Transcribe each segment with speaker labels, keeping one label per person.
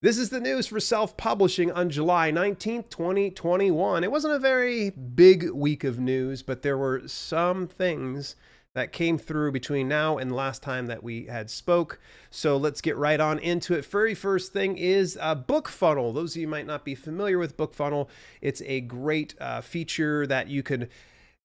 Speaker 1: This is the news for self-publishing on July 19th, 2021. It wasn't a very big week of news, but there were some things that came through between now and last time that we had spoke. So let's get right on into it. Very first thing is BookFunnel. Those of you might not be familiar with BookFunnel, it's a great feature that you could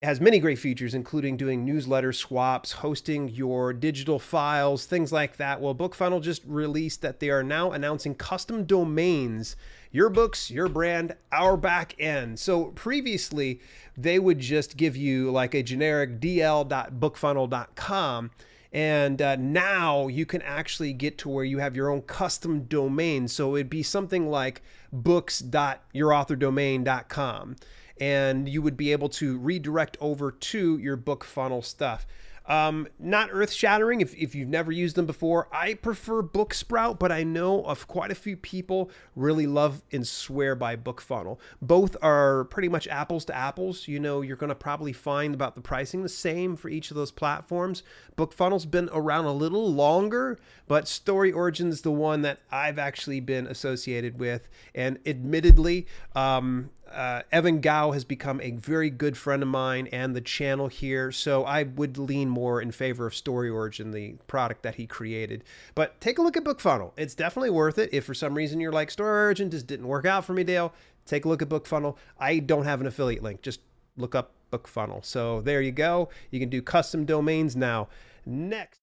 Speaker 1: It has many great features, including doing newsletter swaps, hosting your digital files, things like that. Well, BookFunnel just released that they are now announcing custom domains, your books, your brand, our back end. So previously, they would just give you like a generic dl.bookfunnel.com. And now you can actually get to where you have your own custom domain. So it'd be something like books.yourauthordomain.com. And you would be able to redirect over to your BookFunnel stuff. Not earth-shattering if you've never used them before. I prefer Booksprout, but I know of quite a few people really love and swear by BookFunnel. Both are pretty much apples to apples. You know, you're going to probably find about the pricing the same for each of those platforms. BookFunnel's been around a little longer, but StoryOrigin's the one that I've actually been associated with. And admittedly, Evan Gao has become a very good friend of mine and the channel here, so I would lean more in favor of StoryOrigin, the product that he created. But take a look at BookFunnel. It's definitely worth it. If for some reason you're like, StoryOrigin just didn't work out for me, Dale, take a look at BookFunnel. I don't have an affiliate link. Just look up BookFunnel. So there you go. You can do custom domains now. Next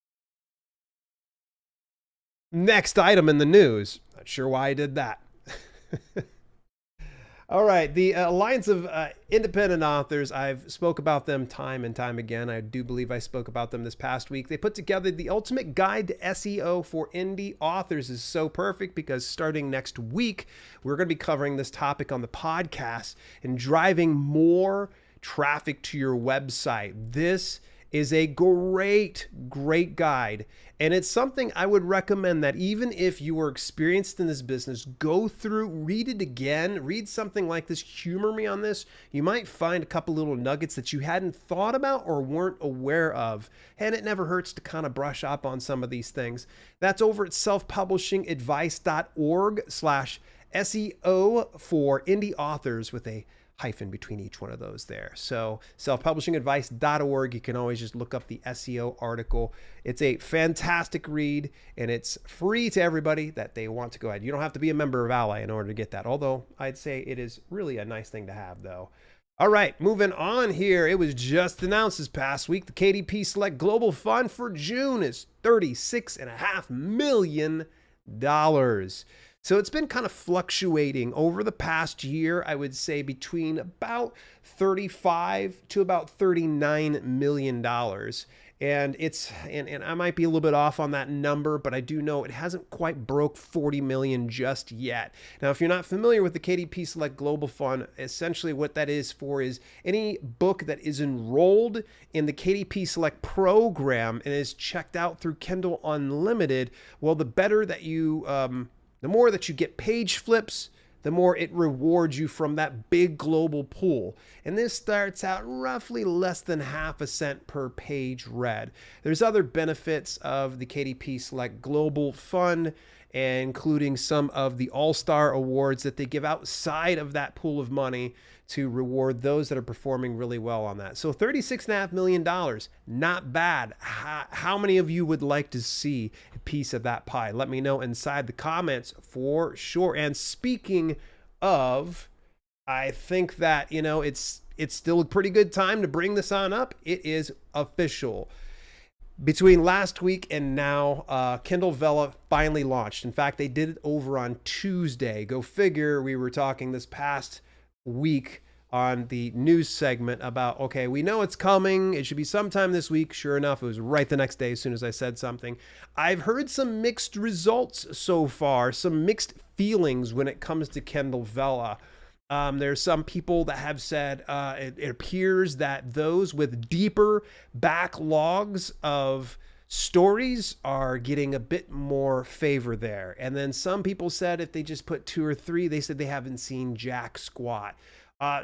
Speaker 1: item in the news. Not sure why I did that. All right, the Alliance of Independent Authors, I've spoke about them time and time again. I do believe I spoke about them this past week. They put together the ultimate guide to SEO for indie authors. Is so perfect because starting next week, we're going to be covering this topic on the podcast and driving more traffic to your website. This is a great guide. And it's something I would recommend that even if you are experienced in this business, go through, read it again, read something like this, humor me on this. You might find a couple little nuggets that you hadn't thought about or weren't aware of. And it never hurts to kind of brush up on some of these things. That's over at selfpublishingadvice.org/SEO for indie authors with a hyphen between each one of those there. So selfpublishingadvice.org, you can always just look up the SEO article. It's a fantastic read and it's free to everybody that they want to go ahead. You don't have to be a member of ALLi in order to get that, although I'd say it is really a nice thing to have though. All right, moving on here. It was just announced this past week, the KDP Select Global Fund for June is $36.5 million. So it's been kind of fluctuating over the past year, I would say between about $35 to about $39 million. And and I might be a little bit off on that number, but I do know it hasn't quite broke 40 million just yet. Now, if you're not familiar with the KDP Select Global Fund, essentially what that is for is any book that is enrolled in the KDP Select program and is checked out through Kindle Unlimited, well, the better that you the more that you get page flips, the more it rewards you from that big global pool. And this starts out roughly less than half a cent per page read. There's other benefits of the KDP Select Global Fund, including some of the All-Star Awards that they give outside of that pool of money to reward those that are performing really well on that. So $36.5 million, not bad. How many of you would like to see a piece of that pie? Let me know inside the comments for sure. And speaking of, I think that, you know, it's still a pretty good time to bring this on up. It is official. Between last week and now, Kindle Vella finally launched. In fact, they did it over on Tuesday. Go figure, we were talking this past week on the news segment about, okay, we know it's coming. It should be sometime this week. Sure enough, it was right the next day as soon as I said something. I've heard some mixed results so far, some mixed feelings when it comes to Kindle Vella. There's some people that have said it appears that those with deeper backlogs of stories are getting a bit more favor there. And then some people said if they just put 2 or 3, they said they haven't seen jack squat.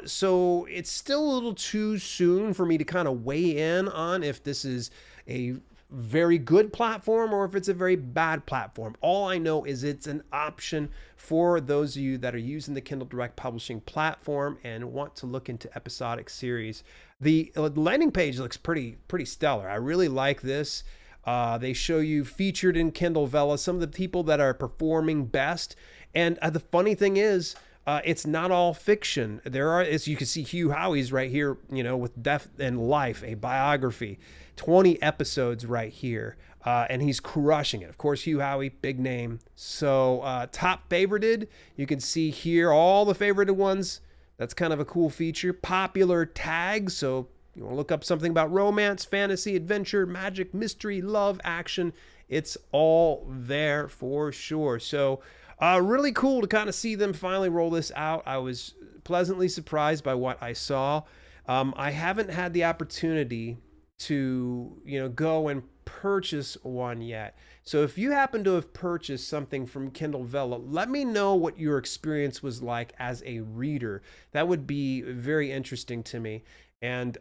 Speaker 1: So it's still a little too soon for me to kind of weigh in on if this is a very good platform or if it's a very bad platform. All I know is it's an option for those of you that are using the Kindle Direct Publishing platform and want to look into episodic series. The landing page looks pretty stellar. I really like this. They show you featured in Kindle Vella, some of the people that are performing best. And the funny thing is, it's not all fiction. There are, as you can see, Hugh Howey's right here, with Death and Life, a biography, 20 episodes right here. And he's crushing it. Of course, Hugh Howey, big name. So top favorited, you can see here all the favorited ones. That's kind of a cool feature. Popular tags. So you want to look up something about romance, fantasy, adventure, magic, mystery, love, action. It's all there for sure. So really cool to kind of see them finally roll this out. I was pleasantly surprised by what I saw. I haven't had the opportunity to, go and purchase one yet. So if you happen to have purchased something from Kindle Vella, let me know what your experience was like as a reader. That would be very interesting to me. And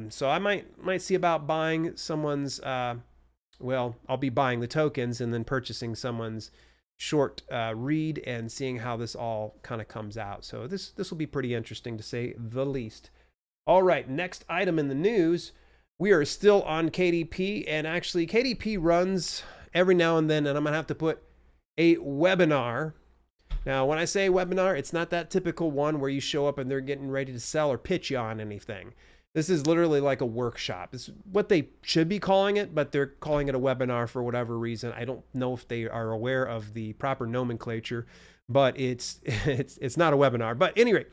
Speaker 1: so I might see about buying someone's, I'll be buying the tokens and then purchasing someone's short read and seeing how this all kind of comes out. So this will be pretty interesting to say the least. All right, next item in the news. We are still on KDP, and actually KDP runs every now and then, and I'm gonna have to put a webinar. Now, when I say webinar, it's not that typical one where you show up and they're getting ready to sell or pitch you on anything. This is literally like a workshop. It's what they should be calling it, but they're calling it a webinar for whatever reason. I don't know if they are aware of the proper nomenclature, but it's not a webinar. But anyway,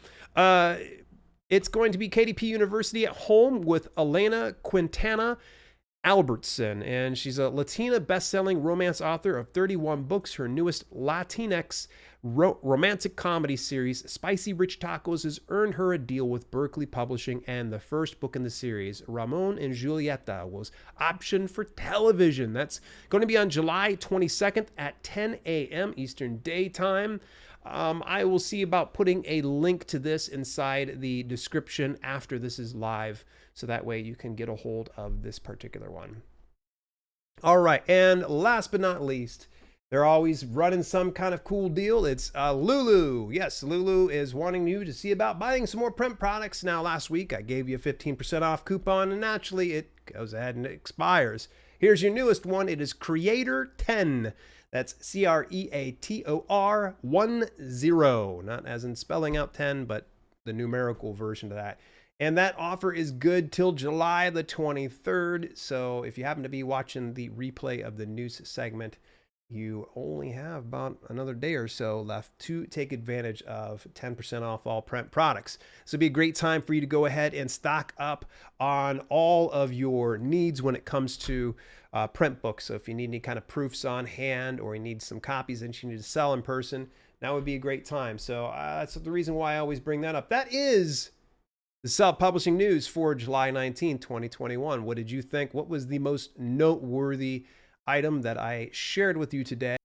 Speaker 1: it's going to be KDP University at home with Elena Quintana Albertson, and she's a Latina best-selling romance author of 31 books. Her newest Latinx romantic comedy series, Spicy Rich Tacos, has earned her a deal with Berkeley Publishing, and the first book in the series, Ramon and Julieta, was optioned for television. That's going to be on July 22nd at 10 a.m. Eastern Daytime. I will see about putting a link to this inside the description after this is live, so that way you can get a hold of this particular one. All right, and last but not least, they're always running some kind of cool deal. It's Lulu. Yes, Lulu is wanting you to see about buying some more print products. Now, last week I gave you a 15% off coupon, and naturally it goes ahead and expires. Here's your newest one. It is Creator 10. That's Creator 10, not as in spelling out 10, but the numerical version of that. And that offer is good till July the 23rd. So if you happen to be watching the replay of the news segment, you only have about another day or so left to take advantage of 10% off all print products. This would be a great time for you to go ahead and stock up on all of your needs when it comes to print books. So if you need any kind of proofs on hand, or you need some copies that you need to sell in person, that would be a great time. So that's the reason why I always bring that up. That is the self-publishing news for July 19, 2021. What did you think? What was the most noteworthy item that I shared with you today?